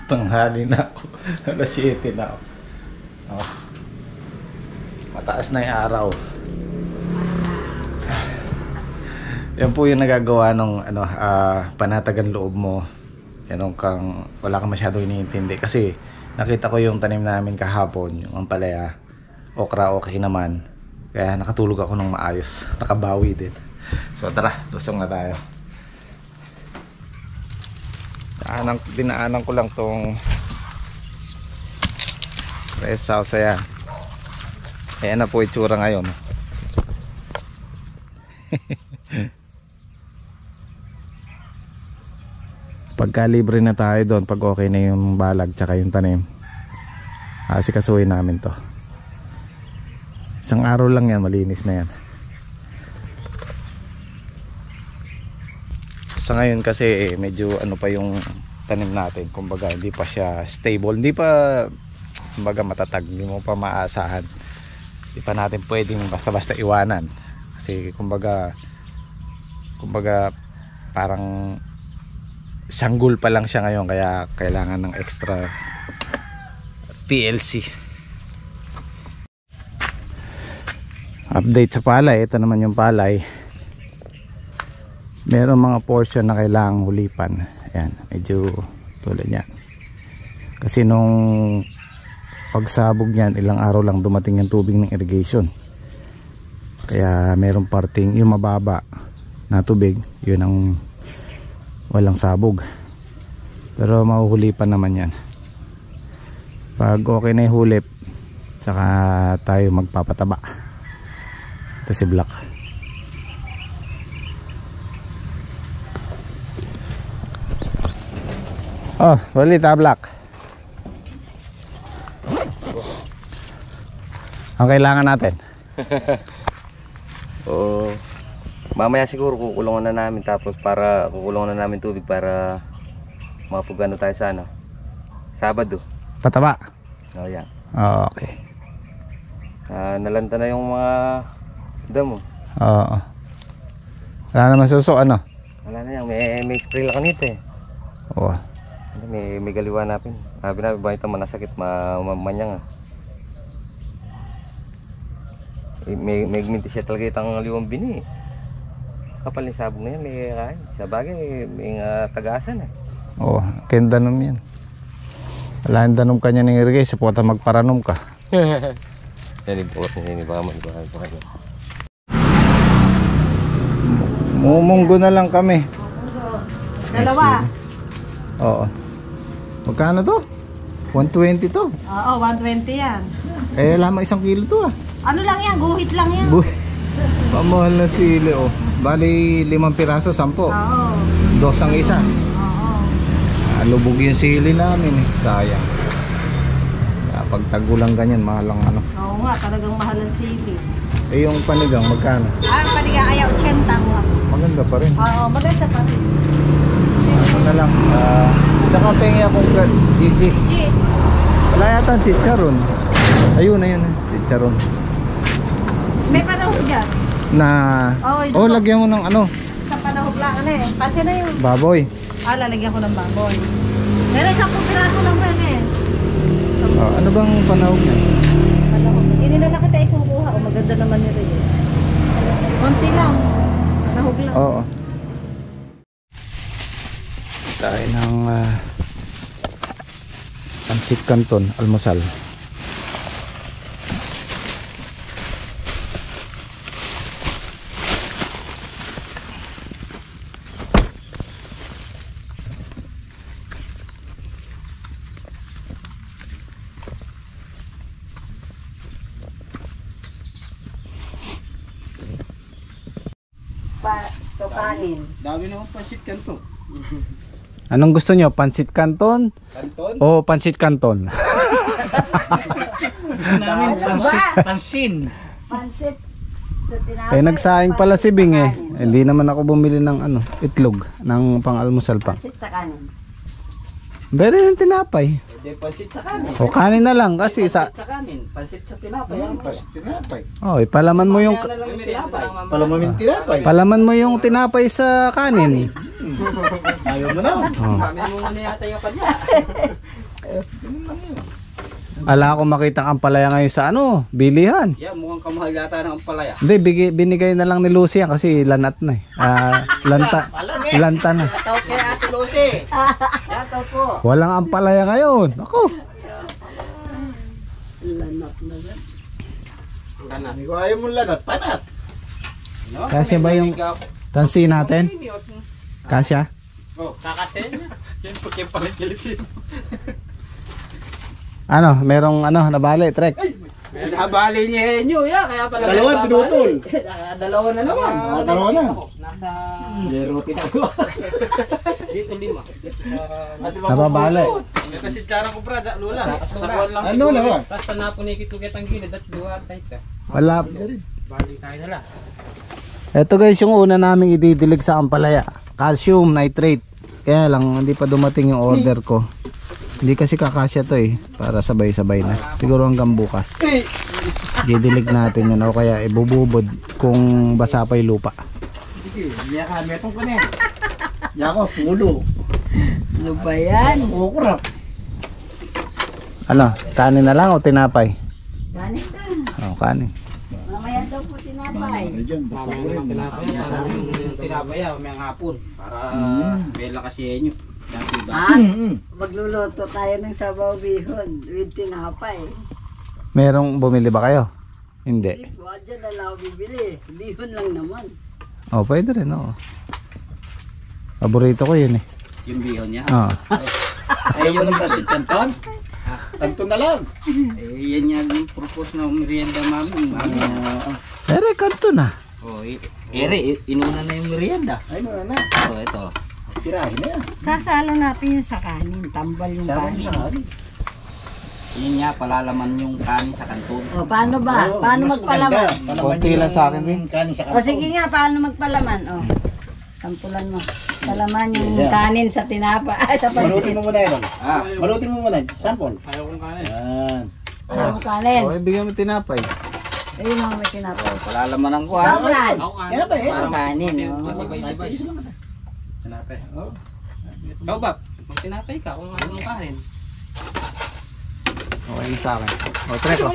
Tanghali na ako. Alas 7 na ako. Oh. Mataas na yung araw. Yan po yung nagagawa ng panatagan loob mo. Yan kang wala kang masyadong iniintindi. Kasi nakita ko yung tanim namin kahapon, yung ampalaya. Okra okay naman. Kaya nakatulog ako ng maayos. Nakabawi din. So tara, lusong na tayo. Dinaanan ko lang tong rest house. Ayan. Ayan na po itsura ngayon. Pagka libre na tayo doon, pag okay na yung balag tsaka yung tanim, asikasuhin namin to. Isang araw lang yan, malinis na yan. Sa ngayon kasi medyo pa yung tanim natin, kumbaga hindi pa siya stable, hindi pa kumbaga matatag, hindi mo pa maasahan. Hindi pa natin pwedeng basta-basta iwanan kasi kumbaga parang sanggol pa lang siya ngayon, kaya kailangan ng extra TLC. Update sa palay. Ito naman yung palay. Meron mga portion na kailangang hulipan. Ayan, medyo tulad yan. Kasi nung pagsabog niyan, ilang araw lang dumating yung tubig ng irrigation. Kaya meron parting yung mababa na tubig, yun ang walang sabog. Pero mahuhulipan naman yan. Pag okay na yung hulip, saka tayo magpapataba. Ito si Black. Oh, balita Black. Ang kailangan natin. Oo. Mamaya siguro kukulungan na namin, tapos para kukulungan na namin tubig para mapugano tayo sa Sabado. Pataba. Oh, yan. Oh, okay. Nalanta na yung mga damo. Oo. Wala naman suso, Wala na yan. May spray lang kanito eh. Oo. May galiwa natin. Sabi namin ba ito manasakit, mamanyang May minti siya talaga itang liwang bini. Kapal ni sabog na yan, may kain. Sa bagay, may tagaasan eh. Oo, kaya danom yan. Wala yung danom kanya ng irigay, suporta magparanom ka. Yan, ibuot na yan, iba. Mumunggo na lang kami. Dalawa. Oo. Magkano to? 120 to? Oo, 120 yan. Eh, lamang 1 kilo to ah. Ano lang yan, guhit lang yan. Pamahal na sili oh. Bali 5 piraso, 10. Oo. 2 ang isa. Oo. Lubog yung sili namin eh. Sayang. Pag tagulang ganyan, mahal ang Oo nga, talagang mahal ang sili. Eh yung panigang, magkano? Panigang ayaw, 80 mo. Maganda pa rin. Oo, maganda pa rin. Ano na lang. Tsaka pengi akong Gigi. Wala yata ang chicharon. Ayun, chicharon. May panahon dyan. Lagyan mo ng Sa panahon lang Kasi na yun. baboy. Lalagyan ko ng baboy. Meron 10 piraso lang rin eh. Ano bang panahon niya? Panahon. Hindi na lang kita ikukuha. Maganda naman nito yun. Konti lang. Panahon lang. Oo. Tayo ng Pansit Canton, almusal. Kanin. Dami naman Pansit Canton. Anong gusto nyo? Pansit Canton? Canton? O Pansit Canton? Namin pansin. Pansit. Sa tinapay. Nagsaing pala si Bing eh. Hindi naman ako bumili ng itlog ng pang-almusal pa. Pansit sa kanin. Bere ng tinapay. Hindi pansit sa kanin. O kanin na lang kasi Pansit sa kanin. Pansit sa tinapay. Pansit tinapay. Palaman mo yung Palaman tinapay. palaman mo yung tinapay sa kanin. Ayaw mo na. Oh. Kami mo muna yata yung kanya. Ala akong makita ang ampalaya ngayon sa ano, bilihan. Yeah, mukhang kamahal yata ng ampalaya. Hindi, binigay na lang ni Lucy yan kasi lanat na eh. Lanta na. Shoutout kay Ate Lucy. Shoutout po. Walang ampalaya ngayon. Ako. Lanap na yan. Lanat. Hindi ko ayaw mong lanat. Panat. Kasi ba yung tansi natin? Kasya? Oh, kakasen niya. Yan po kayo pangkilitin. Ano, merong ano, nabali, trek. Nahabali niya Henyo, ya. Kaya pala dalawa pinutol. Dalawa na naman. Dalawa na. Nasa zero tinagawa. Dito 5. Nababali. Kasi tsara ko brada, lula. Sabuan lang Ano na ba? Basta napunikit ko kitang gilid at duwa tayo ka. Wala. Bali tayo na lang. Ito guys, yung una naming ididilig sa ampalaya. Calcium nitrate. Kaya lang, hindi pa dumating yung order ko. Hindi kasi kakasya to eh. Para sabay-sabay na. Siguro hanggang bukas. Didilig natin yun. O kaya ibububod kung basa pa yung lupa. Sige, niya ka, metong ko na. Niya ko, pulo. Ano ba yan? Kukurap. Ano, kanin na lang o tinapay? Kanin ka. O, kanin. Mamaya daw po tinapay. Mamaya ng tinapay, mamayang hapon. Para may lakas si Henyo. Ha? Magluluto tayo ng sabaw bihon with tinapay. Merong bumili ba kayo? Hindi. Wala dyan na lang ako bibili. Bihon lang naman. O, pwede rin, oo. Paborito ko yun eh. Yung bihon niya. Oo. Ayaw mo ng pasit kanton? Kanton na lang. Eh, yan yung propose ng merienda namin. Ere, kanto na. Oh, inuna na yung merienda. Ay, ano na. Oh, ito. Tirahin na yan. Sasalo natin yung sa kanin. Tambal yung Sama mo kanin. sa kanin. Yun nga, palalaman yung kanin sa kanton. O, paano ba? Oo, Paano mas magpalaman? maganda. Palaman Konti yung lang sa akin, eh. Kanin sa O, kanton. sige nga, paano magpalaman? O, sampulan mo. Palaman yung Yeah. kanin sa tinapa. Ay, sa Malutin pansit. mo muna yun. Ah, Malutin mo muna. Sample. ayaw kong kanin. Yan. Ang kanin. O, bigyan mo tinapay. Ayun ang may tinapa. Palalaman ko ha. Sampulan. Yan ba eh? Ang kanin. O. Matibay. Tinapay. Ikaw ba? Mag tinapay ka kung anong kanin. Okay na sa akin. O, trek o.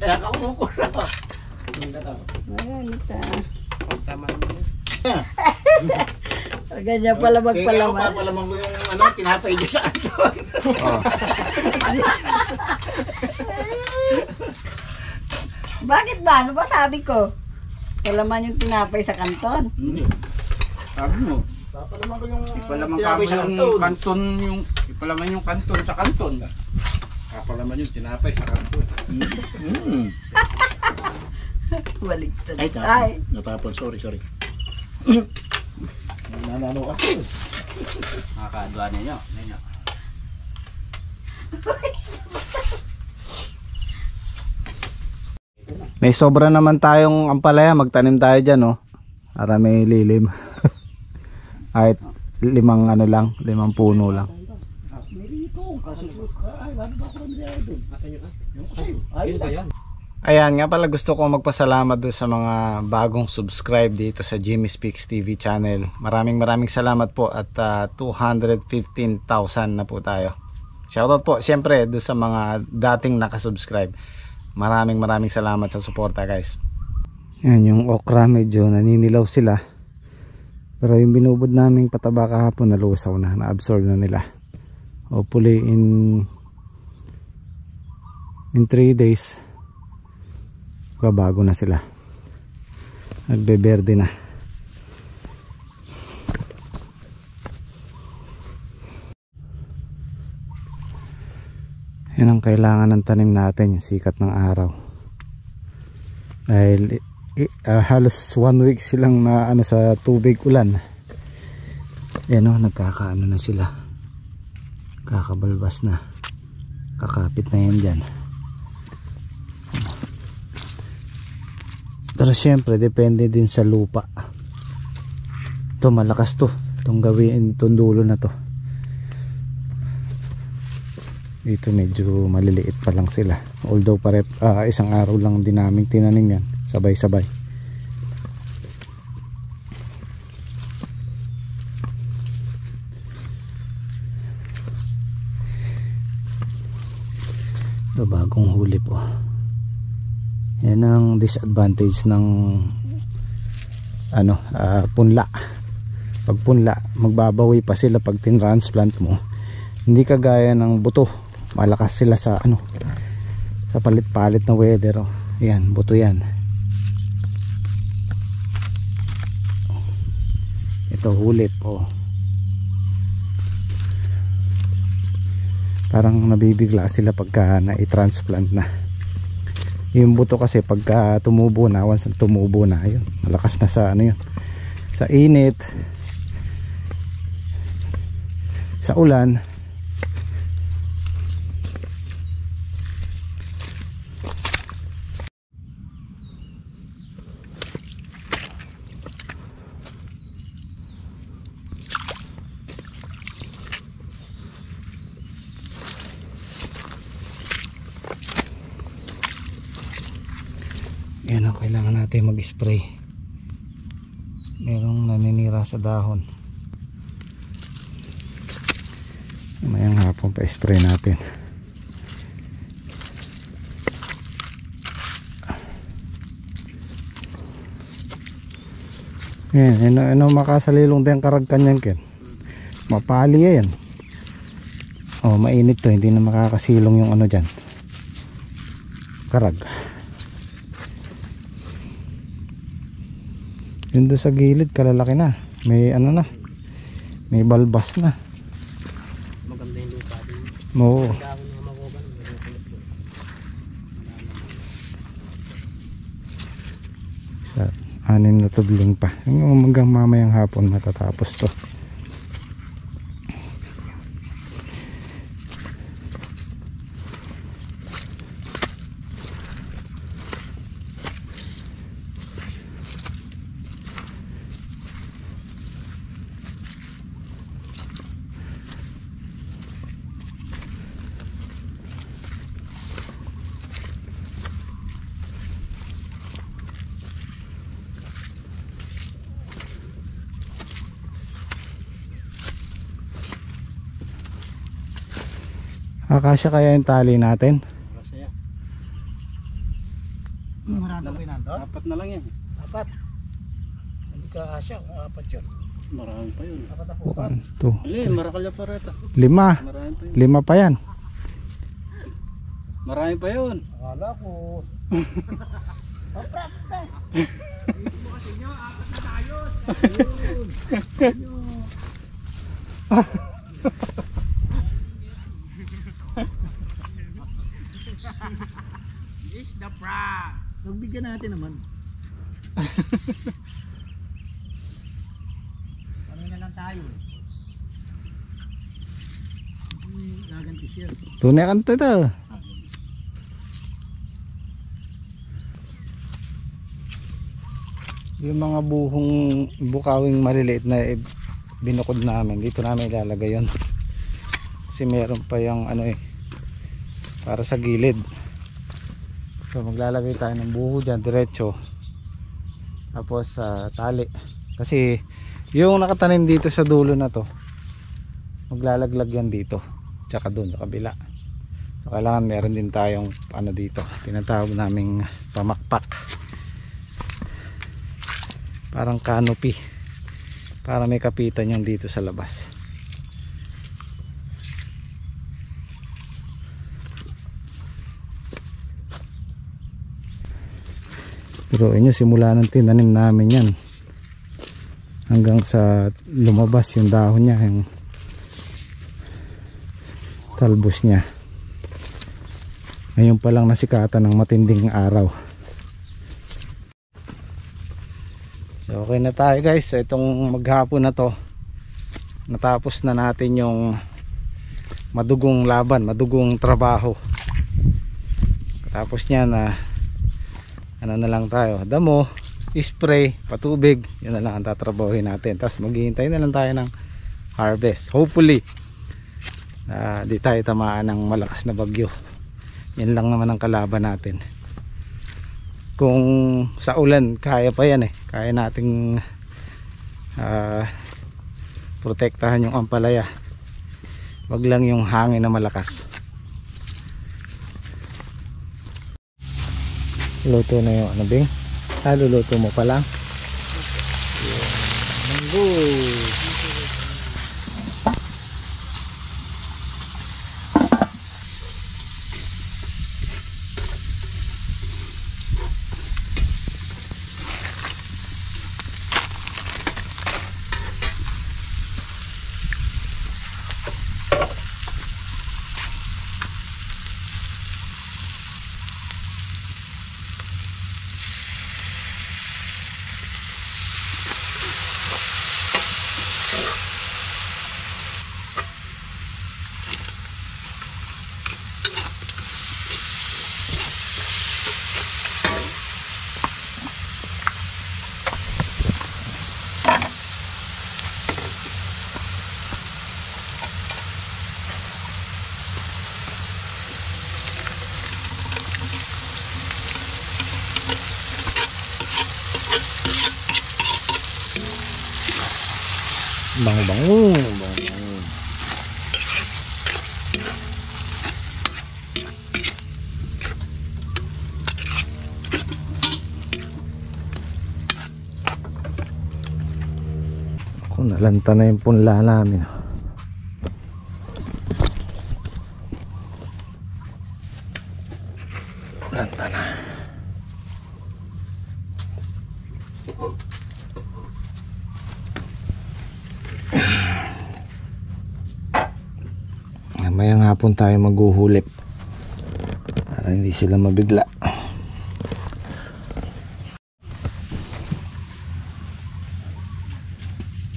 Kaya ka kukurap. Maganit ah. Tama Ganyan pala magpalaman. Papalaman mo yung ano, tinapay dyan sa kanton. O. Bakit ba? Ano ba sabi ko? Palaman yung tinapay sa kanton. Hindi. Sabi mo. Papalaman ko yung Ipalaman tinapay sa yung kanton. kanton yung ipalaman yung kanton sa kanton. Kapalaman yung tinapay sa kanton. Baligtad. Ay, Ay. natapon. Sorry. Nanano ka. Nakakaadwa ninyo. May sobra naman tayong ampalaya. Magtanim tayo dyan, no? Para may lilim. Kahit 5 ano lang, 5 puno lang. Ayan nga pala, gusto ko magpasalamat doon sa mga bagong subscribe dito sa Jimmy Speaks TV channel. Maraming salamat po at 215,000 na po tayo. Shoutout po siyempre doon sa mga dating nakasubscribe. Maraming salamat sa suporta, guys. Yan yung okra, medyo naninilaw sila. Pero yung binubod naming pataba kahapon nalusaw na, na-absorb na nila. Hopefully in 3 days babago na sila, nagbeberde na. Yan ang kailangan ng tanim natin, yung sikat ng araw, dahil halos 1 week silang na ano sa tubig ulan. Yan o, nagkakaano na sila, kakabalbas na, kakapit na yan dyan. Pero syempre depende din sa lupa. Ito malakas to, itong gawin, itong dulo na to. Dito medyo maliliit pa lang sila, although isang araw lang din namin tinanim yan. sabay-sabay. Ito bagong huli po. Yan ang disadvantage ng punla. Pag punla, magbabawi pa sila pag tin-transplant mo. Hindi kagaya ng buto, malakas sila sa sa palit-palit na weather. Yan, buto yan. Ito hulip parang nabibigla sila pagka na-transplant na. Yung buto kasi pagka tumubo na, once tumubo na, yun, malakas na sa yun, sa init, sa ulan. Yan ang kailangan natin mag-spray. Merong naninira sa dahon. Mayang hapon pa spray natin. Yan, makasalilong din karagkan yan, Ken. Mapali yan. Mainit to, hindi na makakasilong yung dyan. Karag. Yun doon sa gilid, kalalaki na. May na. May balbas na. Maganda yung lupa din. Oo. Sa 6 na tudling pa. Hanggang mamayang hapon matatapos to. Akasya kaya yung tali natin? Masaya. Marami pa pinanto? 4 na lang yan. 4. Hindi ka asya kung 4 yun. Marami pa yun. 4 na po. 1, 2, Marakalya pa rito. 5. Marami pa yun. 5 pa yan. Marami pa yun. Akala ko. Is the pra. Nagbigyan natin naman. Kami na lang tayo eh. Gaganti siya. Tunay kanta ito. Yung mga buhong bukawing maliliit na binukod namin, dito namin ilalagay yun. Kasi meron pa yung para sa gilid. So maglalagay tayo ng buho dyan diretso, tapos tali, kasi yung nakatanim dito sa dulo na to maglalaglag yan dito tsaka doon sa kabila. So kailangan meron din tayong dito, tinatawag naming pamakpak, parang canopy, para may kapitan yung dito sa labas. Pero inyo, simula ng tinanim namin yan hanggang sa lumabas yung dahon niya, yung talbos niya, ngayon pa lang nasikatan ng matinding araw. So okay na tayo guys, itong maghapon na to natapos na natin yung madugong laban, madugong trabaho. Tapos niya na na lang tayo, damo, spray, patubig, yun na lang ang tatrabahuin natin. Tapos maghihintay na lang tayo ng harvest. Hopefully di tayo tamaan ng malakas na bagyo. Yan lang naman ang kalaban natin. kung sa ulan kaya pa yan kaya nating protektahan yung ampalaya, wag lang yung hangin na malakas. Luto na yung ano Bing? Luluto mo pa lang? Manggo. Bango. Ako, nalanta na yung punla namin. Lanta na. Mayang hapon tayo maghuhulip para hindi sila mabigla.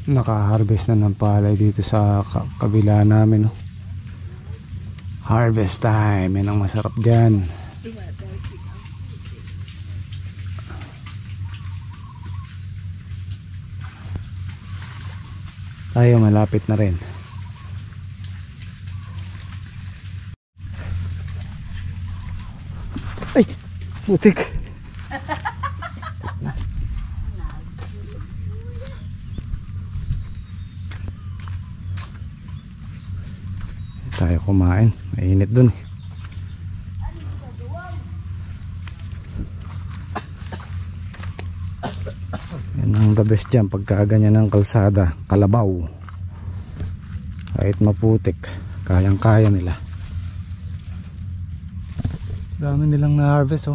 Naka-harvest na ng palay dito sa kabila namin. Harvest time, yan ang masarap dyan. Tayo malapit na rin. Ay, putik. Tayo kumain, mainit dun. Yan ang the best dyan pagka ganyan ng kalsada, kalabaw. Kahit maputik, kayang kaya nila. Dami nilang na-harvest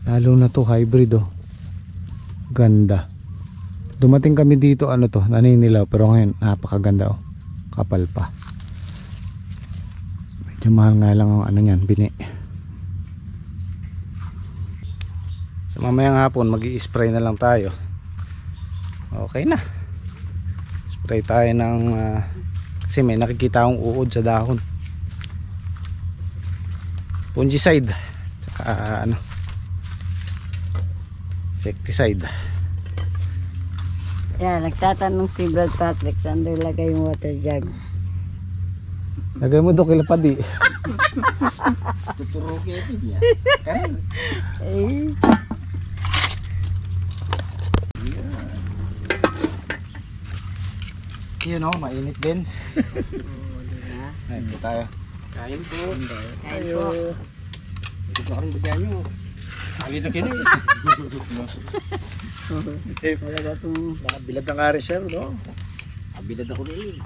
lalo na to hybrid ganda. Dumating kami dito naninilaw, pero ngayon napakaganda kapal pa. Medyo mahal nga lang ang niyan, bini. Sa mamayang hapon mag-i-spray na lang tayo. Okay na. Spray tayo ng kasi may nakikita akong uod sa dahon. Fungicide saka insecticide. Yan, nagtatanong si Brad Patrick saan daw lagay yung water jug. Lagay mo doon kila padi. Tuturo kayo niya. Yun mainit din. Ayun po tayo. Kain po. Kain po. Ito po ang bagay nyo. Kalit na kini. Talaga itong... Nakabilad ng Arisher, no? Nakabilad ako rin.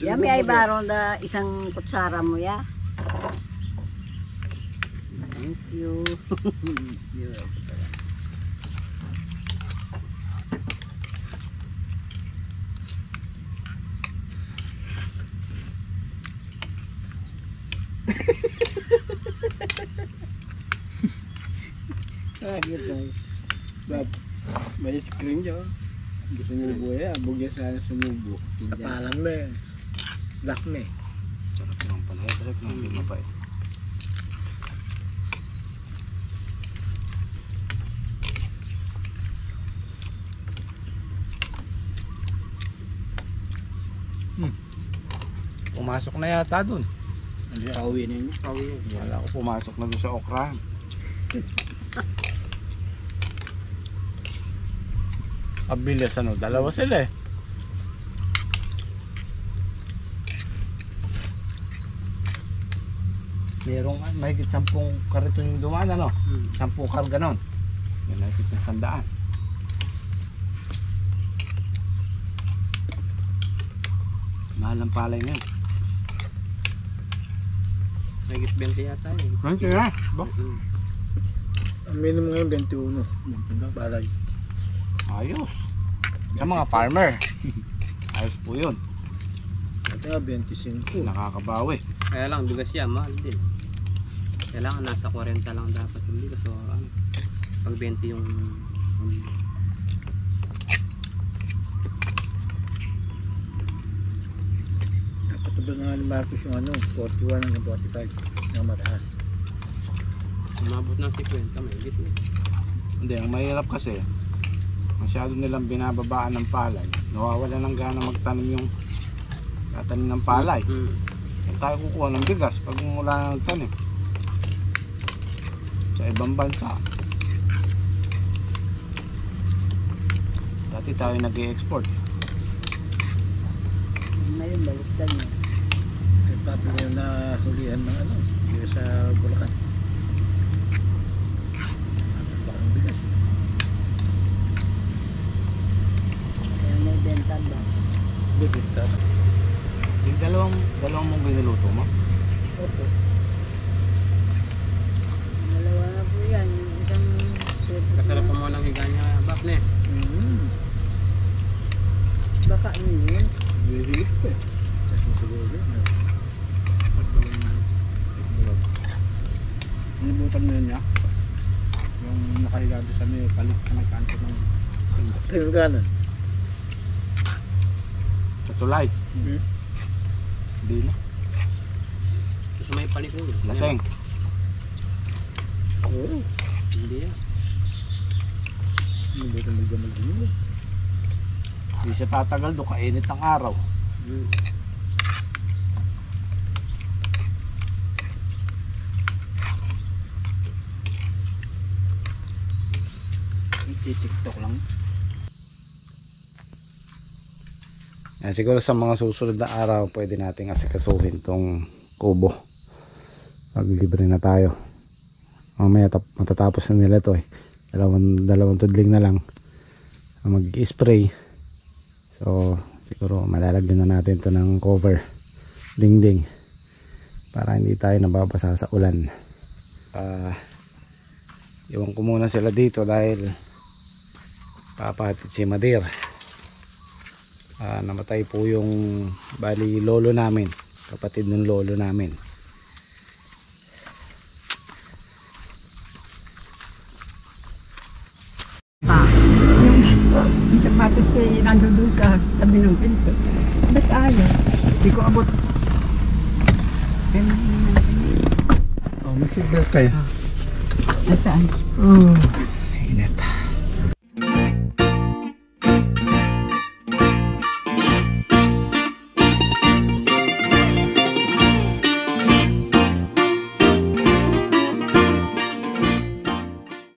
Yan may baro na isang kutsara mo ya. Thank you. Gitu. Bab, may screen dyan. Gusto nyo buhay, abog yan sana sumubo. Kapalan mo eh. Black me. Sarap lang pala. Sarap lang din mapay. Pumasok na yata dun. Pauwi na yun. Wala ko pumasok na doon sa okra. Abilis ano, dalawa sila eh. Merong mahigit 10 kariton yung dumaan ano? 10 karga nun. May mahigit na 100. Mahal ang palay ngayon. Nagit 20 yata eh. Nanti na, bak. Ang minimum ngayon 21. Balay. Ayos. Sa mga farmer. Ayos po yun. Ito nga 25. Nakakabawi. Kaya lang, bigas siya, mahal din. Kailangan nasa 40 lang dapat yung bigas. So, ano, pag 20 yung Dapat ba nga ni Marcos yung ano, 41 hanggang 45 na mataas. umabot ng 50, may higit na. Hindi, ang mahirap kasi masyado nilang binababaan ng palay. Nawawala ng gana magtanim yung tatanim ng palay. Kaya tayo kukuha ng bigas pag mula na nagtanim sa ibang bansa. Dati tayo nag-i-export. Ngayon, baliktad niya. Ay papi yung nahulihan ng ano, dito sa Bulacan. Bakang bigas. Kaya may benta ba? Bibigta. Yung dalawang mong binuluto mo? Opo. Dalawa na po yan. Yung isang Kasarap pa mo ng higa niya, bak ne. baka yun. Bibigit ko eh. Kasi siguro yun. Nibutan mo yun niya. Yung nakahiga doon sa may palit na may kanto ng Tingnan kanan. Sa tulay? Hindi na. sa may palit mo. Laseng. Oo. Hindi yan. Hindi ba magdamag din? Hindi siya tatagal doon, kainit ng araw. TikTok lang. Yan, siguro sa mga susunod na araw pwede nating asikasuhin tong kubo. Pag libre na tayo. Mamaya matatapos na nila to eh. Dalawang tudling na lang ang mag-spray. So siguro malalagyan na natin to ng cover dingding para hindi tayo nababasa sa ulan. Iwan ko muna sila dito dahil papahatid si Madir. Namatay po yung bali lolo namin, kapatid ng lolo namin. Yung sapatos ko yung nandun doon sa tabi ng pinto. Ba't ayaw? Hindi ko abot. Oh, mag-seatbelt kayo. Nasaan? Init.